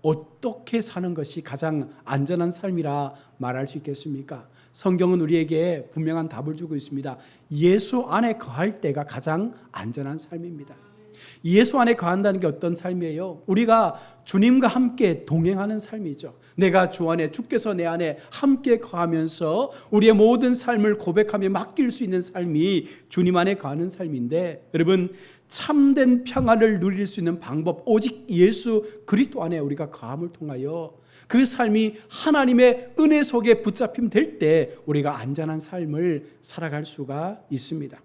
어떻게 사는 것이 가장 안전한 삶이라 말할 수 있겠습니까? 성경은 우리에게 분명한 답을 주고 있습니다. 예수 안에 거할 때가 가장 안전한 삶입니다. 예수 안에 거한다는 게 어떤 삶이에요? 우리가 주님과 함께 동행하는 삶이죠. 내가 주 안에, 주께서 내 안에 함께 거하면서 우리의 모든 삶을 고백하며 맡길 수 있는 삶이 주님 안에 거하는 삶인데, 여러분, 참된 평안을 누릴 수 있는 방법, 오직 예수 그리스도 안에 우리가 거함을 통하여 그 삶이 하나님의 은혜 속에 붙잡힘 될 때 우리가 안전한 삶을 살아갈 수가 있습니다.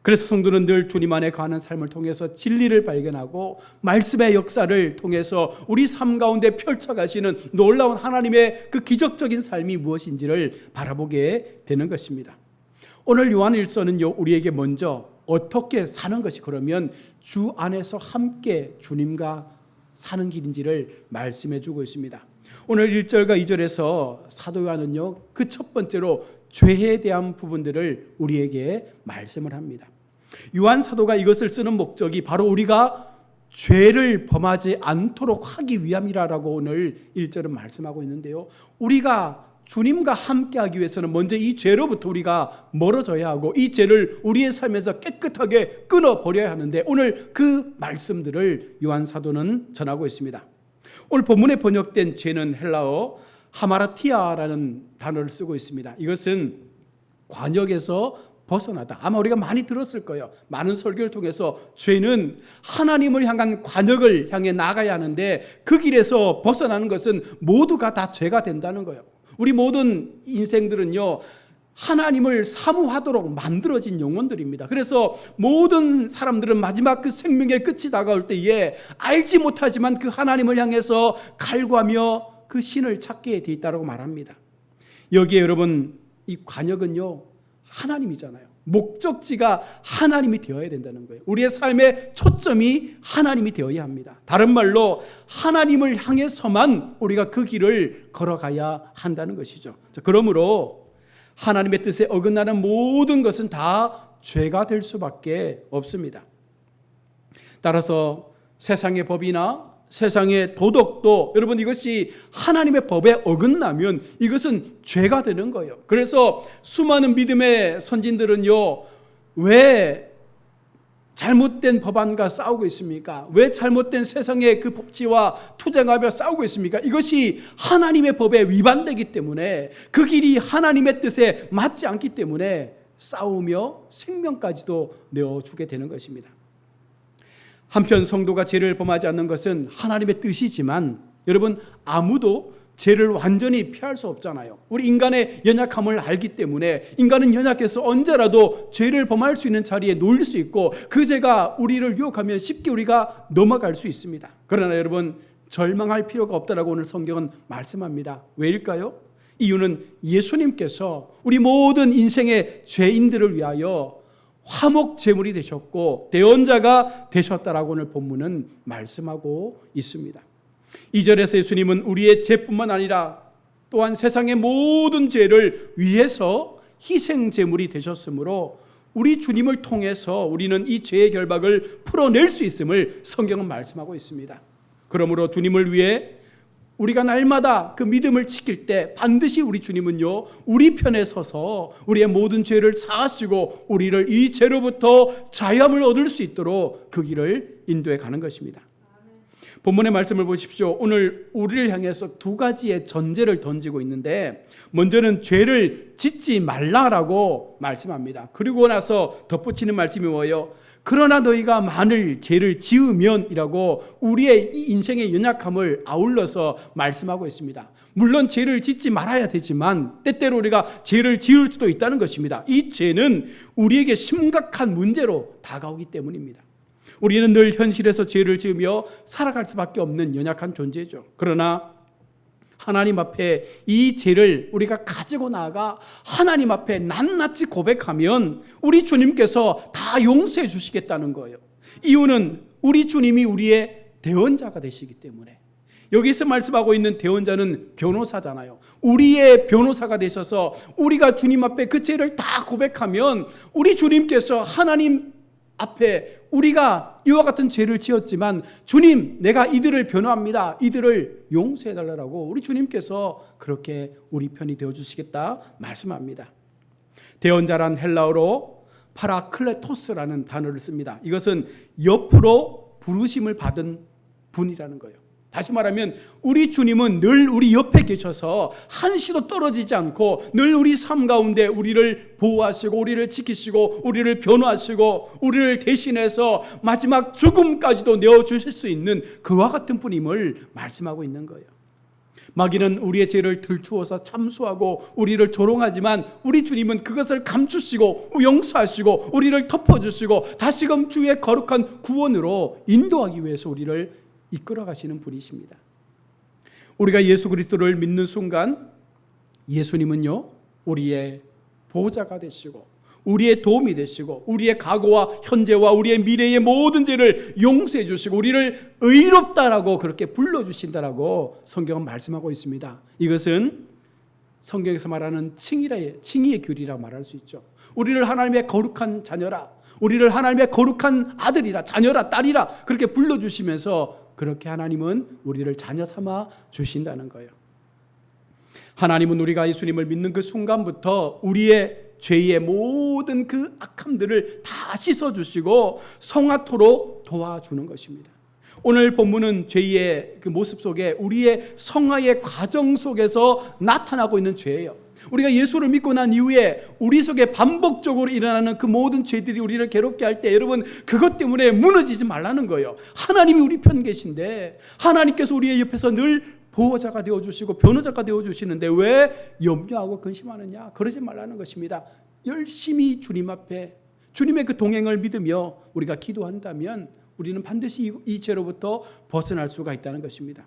그래서 성도는 늘 주님 안에 거하는 삶을 통해서 진리를 발견하고 말씀의 역사를 통해서 우리 삶 가운데 펼쳐가시는 놀라운 하나님의 그 기적적인 삶이 무엇인지를 바라보게 되는 것입니다. 오늘 요한일서는요, 우리에게 먼저 어떻게 사는 것이 그러면 주 안에서 함께 주님과 사는 길인지를 말씀해 주고 있습니다. 오늘 1절과 2절에서 사도 요한은요, 그 첫 번째로 죄에 대한 부분들을 우리에게 말씀을 합니다. 요한 사도가 이것을 쓰는 목적이 바로 우리가 죄를 범하지 않도록 하기 위함이라고 오늘 1절은 말씀하고 있는데요, 우리가 주님과 함께하기 위해서는 먼저 이 죄로부터 우리가 멀어져야 하고 이 죄를 우리의 삶에서 깨끗하게 끊어버려야 하는데, 오늘 그 말씀들을 요한 사도는 전하고 있습니다. 오늘 본문에 번역된 죄는 헬라어 하마라티아라는 단어를 쓰고 있습니다. 이것은 관역에서 벗어나다. 아마 우리가 많이 들었을 거예요. 많은 설교를 통해서 죄는 하나님을 향한 관역을 향해 나가야 하는데 그 길에서 벗어나는 것은 모두가 다 죄가 된다는 거예요. 우리 모든 인생들은요, 하나님을 사모하도록 만들어진 영혼들입니다. 그래서 모든 사람들은 마지막 그 생명의 끝이 다가올 때에 알지 못하지만 그 하나님을 향해서 갈구하며 그 신을 찾게 돼 있다고 말합니다. 여기에 여러분, 이 관역은요, 하나님이잖아요. 목적지가 하나님이 되어야 된다는 거예요. 우리의 삶의 초점이 하나님이 되어야 합니다. 다른 말로 하나님을 향해서만 우리가 그 길을 걸어가야 한다는 것이죠. 그러므로 하나님의 뜻에 어긋나는 모든 것은 다 죄가 될 수밖에 없습니다. 따라서 세상의 법이나 세상의 도덕도, 여러분, 이것이 하나님의 법에 어긋나면 이것은 죄가 되는 거예요. 그래서 수많은 믿음의 선진들은요, 왜 잘못된 법안과 싸우고 있습니까? 왜 잘못된 세상의 그 법치와 투쟁하며 싸우고 있습니까? 이것이 하나님의 법에 위반되기 때문에, 그 길이 하나님의 뜻에 맞지 않기 때문에 싸우며 생명까지도 내어주게 되는 것입니다. 한편 성도가 죄를 범하지 않는 것은 하나님의 뜻이지만, 여러분, 아무도 죄를 완전히 피할 수 없잖아요. 우리 인간의 연약함을 알기 때문에 인간은 연약해서 언제라도 죄를 범할 수 있는 자리에 놓일 수 있고 그 죄가 우리를 유혹하면 쉽게 우리가 넘어갈 수 있습니다. 그러나 여러분, 절망할 필요가 없다라고 오늘 성경은 말씀합니다. 왜일까요? 이유는 예수님께서 우리 모든 인생의 죄인들을 위하여 화목 제물이 되셨고 대언자가 되셨다라고 오늘 본문은 말씀하고 있습니다. 2절에서 예수님은 우리의 죄뿐만 아니라 또한 세상의 모든 죄를 위해서 희생 제물이 되셨으므로 우리 주님을 통해서 우리는 이 죄의 결박을 풀어낼 수 있음을 성경은 말씀하고 있습니다. 그러므로 주님을 위해 우리가 날마다 그 믿음을 지킬 때 반드시 우리 주님은요, 우리 편에 서서 우리의 모든 죄를 사하시고 우리를 이 죄로부터 자유함을 얻을 수 있도록 그 길을 인도해 가는 것입니다. 본문의 말씀을 보십시오. 오늘 우리를 향해서 두 가지의 전제를 던지고 있는데, 먼저는 죄를 짓지 말라라고 말씀합니다. 그리고 나서 덧붙이는 말씀이 뭐예요? 그러나 너희가 만일 죄를 지으면이라고 우리의 이 인생의 연약함을 아울러서 말씀하고 있습니다. 물론 죄를 짓지 말아야 되지만 때때로 우리가 죄를 지을 수도 있다는 것입니다. 이 죄는 우리에게 심각한 문제로 다가오기 때문입니다. 우리는 늘 현실에서 죄를 지으며 살아갈 수밖에 없는 연약한 존재죠. 그러나 하나님 앞에 이 죄를 우리가 가지고 나아가 하나님 앞에 낱낱이 고백하면 우리 주님께서 다 용서해 주시겠다는 거예요. 이유는 우리 주님이 우리의 대언자가 되시기 때문에. 여기서 말씀하고 있는 대언자는 변호사잖아요. 우리의 변호사가 되셔서 우리가 주님 앞에 그 죄를 다 고백하면 우리 주님께서 하나님 앞에 우리가 이와 같은 죄를 지었지만 주님, 내가 이들을 변호합니다. 이들을 용서해달라고 우리 주님께서 그렇게 우리 편이 되어주시겠다 말씀합니다. 대언자란 헬라어로 파라클레토스라는 단어를 씁니다. 이것은 옆으로 부르심을 받은 분이라는 거예요. 다시 말하면 우리 주님은 늘 우리 옆에 계셔서 한시도 떨어지지 않고 늘 우리 삶 가운데 우리를 보호하시고 우리를 지키시고 우리를 변호하시고 우리를 대신해서 마지막 죽음까지도 내어주실 수 있는 그와 같은 분임을 말씀하고 있는 거예요. 마귀는 우리의 죄를 들추어서 참수하고 우리를 조롱하지만 우리 주님은 그것을 감추시고 용서하시고 우리를 덮어주시고 다시금 주의 거룩한 구원으로 인도하기 위해서 우리를 이끌어 가시는 분이십니다. 우리가 예수 그리스도를 믿는 순간 예수님은요, 우리의 보호자가 되시고 우리의 도움이 되시고 우리의 과거와 현재와 우리의 미래의 모든 죄를 용서해 주시고 우리를 의롭다라고 그렇게 불러주신다라고 성경은 말씀하고 있습니다. 이것은 성경에서 말하는 칭의의 규리라고 말할 수 있죠. 우리를 하나님의 거룩한 자녀라, 우리를 하나님의 거룩한 아들이라, 자녀라, 딸이라 그렇게 불러주시면서 그렇게 하나님은 우리를 자녀 삼아 주신다는 거예요. 하나님은 우리가 예수님을 믿는 그 순간부터 우리의 죄의 모든 그 악함들을 다 씻어주시고 성화토록 도와주는 것입니다. 오늘 본문은 죄의 그 모습 속에 우리의 성화의 과정 속에서 나타나고 있는 죄예요. 우리가 예수를 믿고 난 이후에 우리 속에 반복적으로 일어나는 그 모든 죄들이 우리를 괴롭게 할 때 여러분 그것 때문에 무너지지 말라는 거예요. 하나님이 우리 편 계신데 하나님께서 우리의 옆에서 늘 보호자가 되어주시고 변호자가 되어주시는데 왜 염려하고 근심하느냐? 그러지 말라는 것입니다. 열심히 주님 앞에 주님의 그 동행을 믿으며 우리가 기도한다면 우리는 반드시 이 죄로부터 벗어날 수가 있다는 것입니다.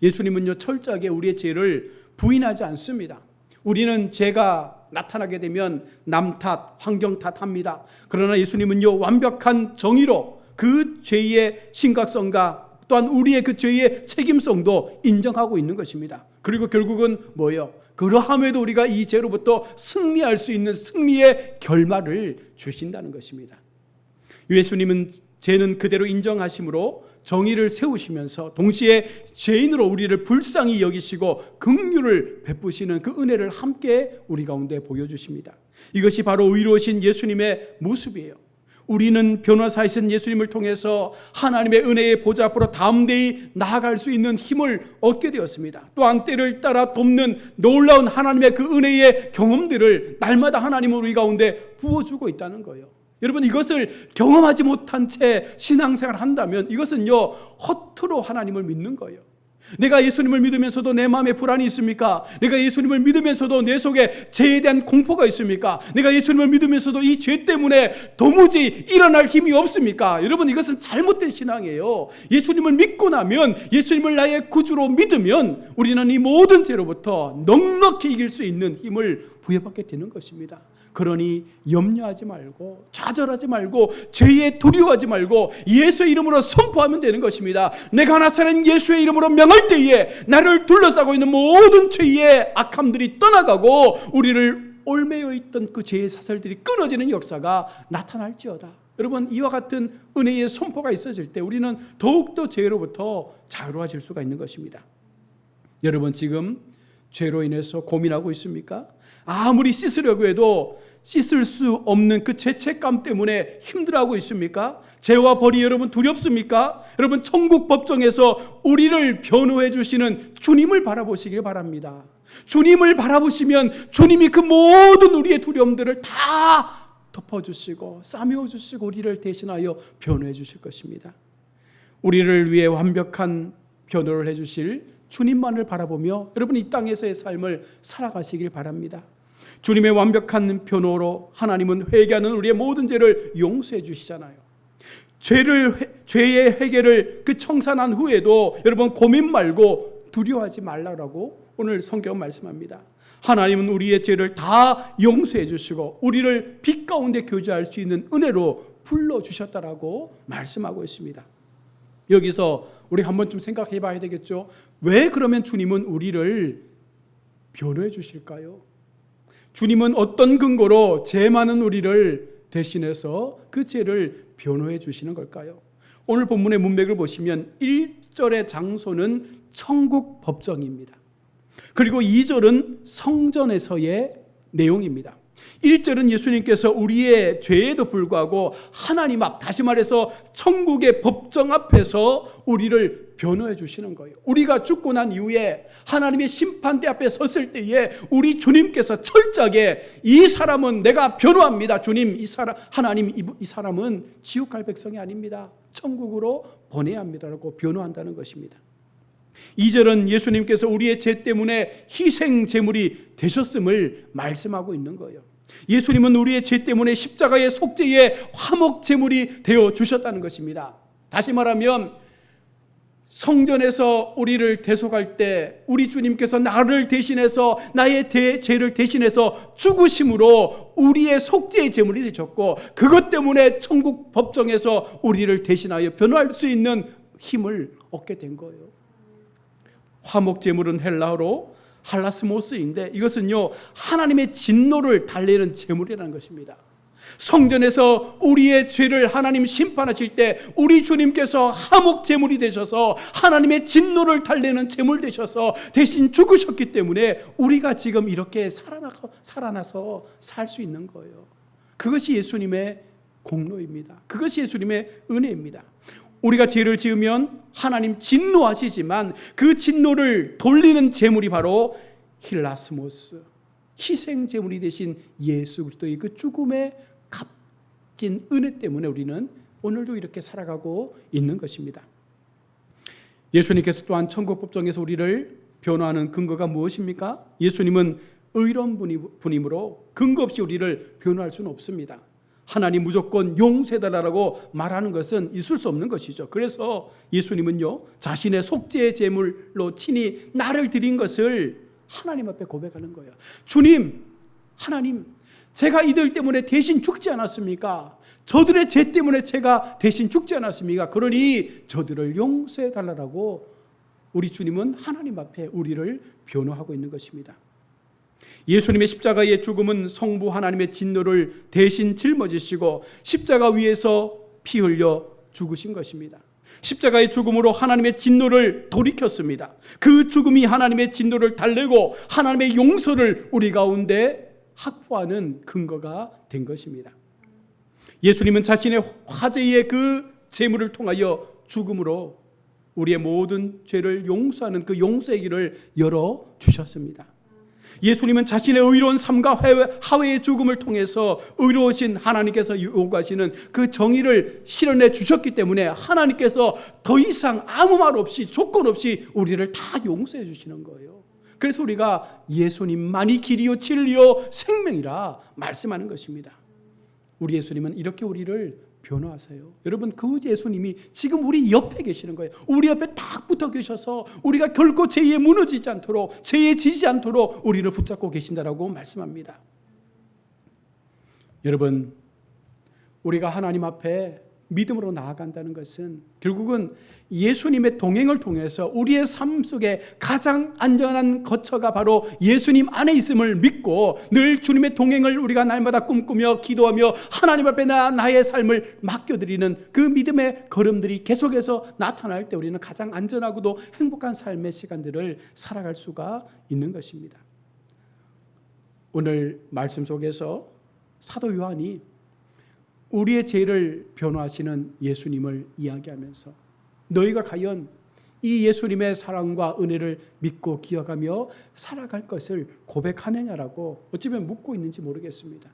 예수님은요 철저하게 우리의 죄를 부인하지 않습니다. 우리는 죄가 나타나게 되면 남 탓, 환경 탓합니다. 그러나 예수님은요 완벽한 정의로 그 죄의 심각성과 또한 우리의 그 죄의 책임성도 인정하고 있는 것입니다. 그리고 결국은 뭐예요? 그러함에도 우리가 이 죄로부터 승리할 수 있는 승리의 결말을 주신다는 것입니다. 예수님은 죄는 그대로 인정하심으로 정의를 세우시면서 동시에 죄인으로 우리를 불쌍히 여기시고 긍휼을 베푸시는 그 은혜를 함께 우리 가운데 보여주십니다. 이것이 바로 의로우신 예수님의 모습이에요. 우리는 변호사이신 예수님을 통해서 하나님의 은혜의 보좌 앞으로 담대히 나아갈 수 있는 힘을 얻게 되었습니다. 또한 때를 따라 돕는 놀라운 하나님의 그 은혜의 경험들을 날마다 하나님은 우리 가운데 부어주고 있다는 거예요. 여러분 이것을 경험하지 못한 채 신앙생활을 한다면 이것은요 허투루 하나님을 믿는 거예요. 내가 예수님을 믿으면서도 내 마음에 불안이 있습니까? 내가 예수님을 믿으면서도 내 속에 죄에 대한 공포가 있습니까? 내가 예수님을 믿으면서도 이 죄 때문에 도무지 일어날 힘이 없습니까? 여러분 이것은 잘못된 신앙이에요. 예수님을 믿고 나면 예수님을 나의 구주로 믿으면 우리는 이 모든 죄로부터 넉넉히 이길 수 있는 힘을 부여받게 되는 것입니다. 그러니 염려하지 말고 좌절하지 말고 죄에 두려워하지 말고 예수의 이름으로 선포하면 되는 것입니다. 내가 나사렛 예수의 이름으로 명할 때에 나를 둘러싸고 있는 모든 죄의 악함들이 떠나가고 우리를 올매여 있던 그 죄의 사슬들이 끊어지는 역사가 나타날지어다. 여러분 이와 같은 은혜의 선포가 있어질 때 우리는 더욱더 죄로부터 자유로워질 수가 있는 것입니다. 여러분 지금 죄로 인해서 고민하고 있습니까? 아무리 씻으려고 해도 씻을 수 없는 그 죄책감 때문에 힘들어하고 있습니까? 죄와 벌이 여러분 두렵습니까? 여러분 천국 법정에서 우리를 변호해 주시는 주님을 바라보시길 바랍니다. 주님을 바라보시면 주님이 그 모든 우리의 두려움들을 다 덮어주시고 싸매어주시고 우리를 대신하여 변호해 주실 것입니다. 우리를 위해 완벽한 변호를 해주실 주님만을 바라보며 여러분 이 땅에서의 삶을 살아가시길 바랍니다. 주님의 완벽한 변호로 하나님은 회개하는 우리의 모든 죄를 용서해 주시잖아요. 죄의 회개를 그 청산한 후에도 여러분 고민 말고 두려워하지 말라고 오늘 성경 말씀합니다. 하나님은 우리의 죄를 다 용서해 주시고 우리를 빛 가운데 교제할 수 있는 은혜로 불러주셨다라고 말씀하고 있습니다. 여기서 우리 한 번쯤 생각해 봐야 되겠죠. 왜 그러면 주님은 우리를 변호해 주실까요? 주님은 어떤 근거로 죄 많은 우리를 대신해서 그 죄를 변호해 주시는 걸까요? 오늘 본문의 문맥을 보시면 1절의 장소는 천국 법정입니다. 그리고 2절은 성전에서의 내용입니다. 1절은 예수님께서 우리의 죄에도 불구하고 하나님 앞, 다시 말해서 천국의 법정 앞에서 우리를 변호해 주시는 거예요. 우리가 죽고 난 이후에 하나님의 심판대 앞에 섰을 때에 우리 주님께서 철저하게 이 사람은 내가 변호합니다. 주님, 하나님, 이 사람은 지옥 갈 백성이 아닙니다. 천국으로 보내야 합니다라고 변호한다는 것입니다. 2절은 예수님께서 우리의 죄 때문에 희생 제물이 되셨음을 말씀하고 있는 거예요. 예수님은 우리의 죄 때문에 십자가의 속죄의 화목 제물이 되어 주셨다는 것입니다. 다시 말하면 성전에서 우리를 대속할 때 우리 주님께서 나를 대신해서 나의 죄를 대신해서 죽으심으로 우리의 속죄의 제물이 되셨고, 그것 때문에 천국 법정에서 우리를 대신하여 변호할 수 있는 힘을 얻게 된 거예요. 화목 제물은 헬라어로 할라스모스인데 이것은요, 하나님의 진노를 달래는 제물이라는 것입니다. 성전에서 우리의 죄를 하나님 심판하실 때 우리 주님께서 화목 제물이 되셔서 하나님의 진노를 달래는 제물 되셔서 대신 죽으셨기 때문에 우리가 지금 이렇게 살아나서 살 수 있는 거예요. 그것이 예수님의 공로입니다. 그것이 예수님의 은혜입니다. 우리가 죄를 지으면 하나님 진노하시지만 그 진노를 돌리는 제물이 바로 힐라스모스, 희생 제물이 되신 예수 그리스도의 그 죽음의 값진 은혜 때문에 우리는 오늘도 이렇게 살아가고 있는 것입니다. 예수님께서 또한 천국 법정에서 우리를 변호하는 근거가 무엇입니까? 예수님은 의로운 분이므로 근거 없이 우리를 변호할 수는 없습니다. 하나님 무조건 용서해달라고 말하는 것은 있을 수 없는 것이죠. 그래서 예수님은요, 자신의 속죄의 제물로 친히 나를 드린 것을 하나님 앞에 고백하는 거예요. 주님, 하나님, 제가 이들 때문에 대신 죽지 않았습니까? 저들의 죄 때문에 제가 대신 죽지 않았습니까? 그러니 저들을 용서해달라고 우리 주님은 하나님 앞에 우리를 변호하고 있는 것입니다. 예수님의 십자가의 죽음은 성부 하나님의 진노를 대신 짊어지시고 십자가 위에서 피 흘려 죽으신 것입니다. 십자가의 죽음으로 하나님의 진노를 돌이켰습니다. 그 죽음이 하나님의 진노를 달래고 하나님의 용서를 우리 가운데 확보하는 근거가 된 것입니다. 예수님은 자신의 화제의 그 제물을 통하여 죽음으로 우리의 모든 죄를 용서하는 그 용서의 길을 열어주셨습니다. 예수님은 자신의 의로운 삶과 하회의 죽음을 통해서 의로우신 하나님께서 요구하시는 그 정의를 실현해 주셨기 때문에 하나님께서 더 이상 아무 말 없이 조건 없이 우리를 다 용서해 주시는 거예요. 그래서 우리가 예수님만이 길이요 진리요 생명이라 말씀하는 것입니다. 우리 예수님은 이렇게 우리를 변호하세요. 여러분, 그 예수님이 지금 우리 옆에 계시는 거예요. 우리 옆에 딱 붙어 계셔서 우리가 결코 죄에 무너지지 않도록, 죄에 지지 않도록 우리를 붙잡고 계신다라고 말씀합니다. 여러분, 우리가 하나님 앞에 믿음으로 나아간다는 것은 결국은 예수님의 동행을 통해서 우리의 삶 속에 가장 안전한 거처가 바로 예수님 안에 있음을 믿고 늘 주님의 동행을 우리가 날마다 꿈꾸며 기도하며 하나님 앞에 나의 삶을 맡겨드리는 그 믿음의 걸음들이 계속해서 나타날 때 우리는 가장 안전하고도 행복한 삶의 시간들을 살아갈 수가 있는 것입니다. 오늘 말씀 속에서 사도 요한이 우리의 죄를 변호하시는 예수님을 이야기하면서 너희가 과연 이 예수님의 사랑과 은혜를 믿고 기억하며 살아갈 것을 고백하느냐라고 어쩌면 묻고 있는지 모르겠습니다.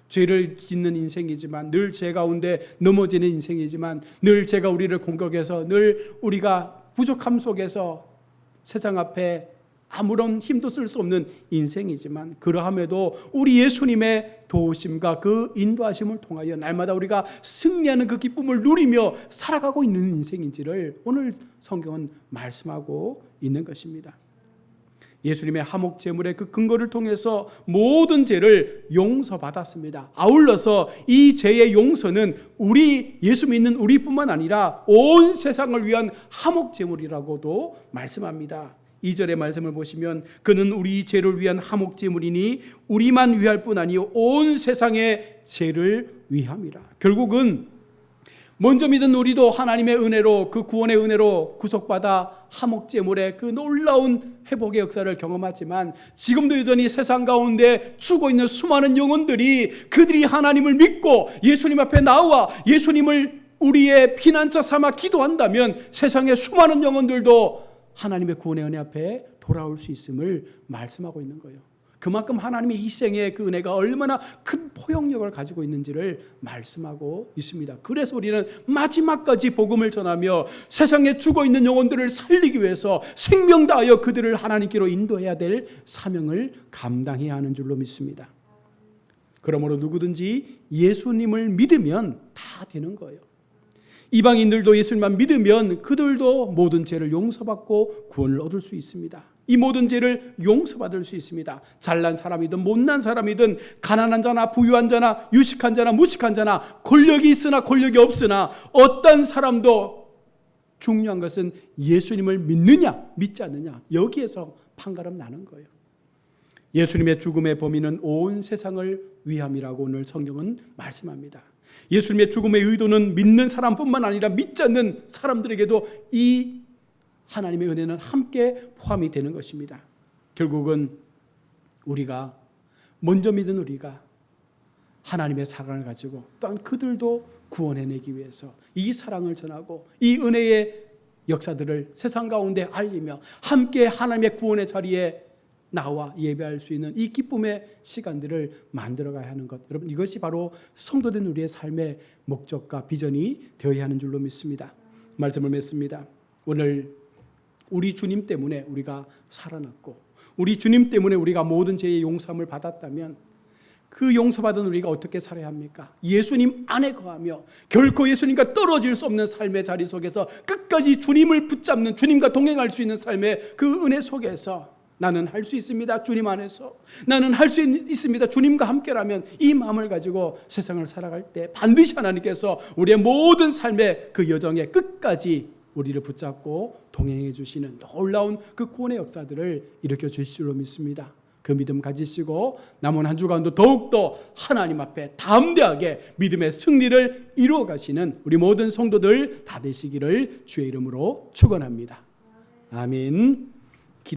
죄를 짓는 인생이지만, 늘 죄 가운데 넘어지는 인생이지만, 늘 죄가 우리를 공격해서 늘 우리가 부족함 속에서 세상 앞에 아무런 힘도 쓸 수 없는 인생이지만, 그러함에도 우리 예수님의 도우심과 그 인도하심을 통하여 날마다 우리가 승리하는 그 기쁨을 누리며 살아가고 있는 인생인지를 오늘 성경은 말씀하고 있는 것입니다. 예수님의 화목 제물의 그 근거를 통해서 모든 죄를 용서받았습니다. 아울러서 이 죄의 용서는 우리 예수 믿는 우리뿐만 아니라 온 세상을 위한 화목 제물이라고도 말씀합니다. 2절의 말씀을 보시면 그는 우리 죄를 위한 화목제물이니 우리만 위할 뿐 아니요 온 세상의 죄를 위함이라. 결국은 먼저 믿은 우리도 하나님의 은혜로, 그 구원의 은혜로 구속받아 화목제물의 그 놀라운 회복의 역사를 경험하지만 지금도 여전히 세상 가운데 죽어 있는 수많은 영혼들이, 그들이 하나님을 믿고 예수님 앞에 나와 예수님을 우리의 피난처 삼아 기도한다면 세상의 수많은 영혼들도 하나님의 구원의 은혜 앞에 돌아올 수 있음을 말씀하고 있는 거예요. 그만큼 하나님의 희생의 그 은혜가 얼마나 큰 포용력을 가지고 있는지를 말씀하고 있습니다. 그래서 우리는 마지막까지 복음을 전하며 세상에 죽어있는 영혼들을 살리기 위해서 생명 다하여 그들을 하나님께로 인도해야 될 사명을 감당해야 하는 줄로 믿습니다. 그러므로 누구든지 예수님을 믿으면 다 되는 거예요. 이방인들도 예수님만 믿으면 그들도 모든 죄를 용서받고 구원을 얻을 수 있습니다. 이 모든 죄를 용서받을 수 있습니다. 잘난 사람이든 못난 사람이든 가난한 자나 부유한 자나 유식한 자나 무식한 자나 권력이 있으나 권력이 없으나 어떤 사람도 중요한 것은 예수님을 믿느냐 믿지 않느냐, 여기에서 판가름 나는 거예요. 예수님의 죽음의 범위는 온 세상을 위함이라고 오늘 성경은 말씀합니다. 예수님의 죽음의 의도는 믿는 사람뿐만 아니라 믿지 않는 사람들에게도 이 하나님의 은혜는 함께 포함이 되는 것입니다. 결국은 우리가 먼저 믿은 우리가 하나님의 사랑을 가지고 또한 그들도 구원해내기 위해서 이 사랑을 전하고 이 은혜의 역사들을 세상 가운데 알리며 함께 하나님의 구원의 자리에 나와 예배할 수 있는 이 기쁨의 시간들을 만들어가야 하는 것, 여러분 이것이 바로 성도된 우리의 삶의 목적과 비전이 되어야 하는 줄로 믿습니다. 말씀을 맺습니다. 오늘 우리 주님 때문에 우리가 살아났고 우리 주님 때문에 우리가 모든 죄의 용서함을 받았다면 그 용서받은 우리가 어떻게 살아야 합니까? 예수님 안에 거하며 결코 예수님과 떨어질 수 없는 삶의 자리 속에서 끝까지 주님을 붙잡는, 주님과 동행할 수 있는 삶의 그 은혜 속에서 나는 할 수 있습니다. 주님 안에서 나는 할 수 있습니다. 주님과 함께라면, 이 마음을 가지고 세상을 살아갈 때 반드시 하나님께서 우리의 모든 삶의 그 여정에 끝까지 우리를 붙잡고 동행해 주시는 놀라운 그 구원의 역사들을 일으켜 주실 줄로 믿습니다. 그 믿음 가지시고 남은 한 주간도 더욱더 하나님 앞에 담대하게 믿음의 승리를 이루어 가시는 우리 모든 성도들 다 되시기를 주의 이름으로 축원합니다. 아멘.